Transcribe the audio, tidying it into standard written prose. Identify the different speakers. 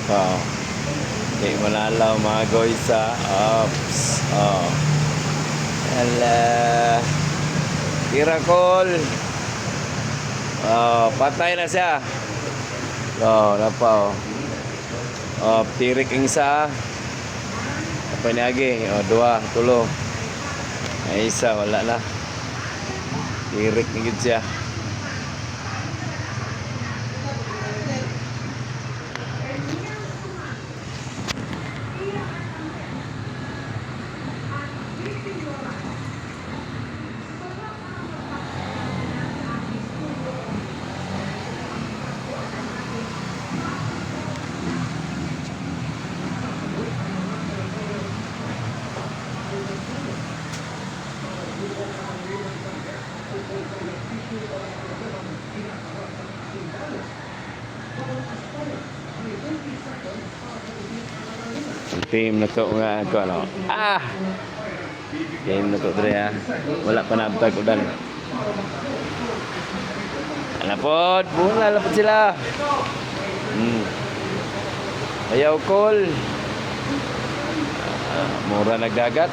Speaker 1: Oh. Di manalaw mga goysa. Ops. Oh. Ala. Tirakol. Oh, patay na siya. Oh, napa oh. Oh, tirik ang isa. Apa ni lagi? Oh, dua, tulo. Ay isa wala na. Tirik ni gid siya. Team na to nga ako ano. Ah! Team na to dre ha. Wala pa nabtag udan. Alapod, bunga lapod sila. Ayaw call. Mura nagdagat.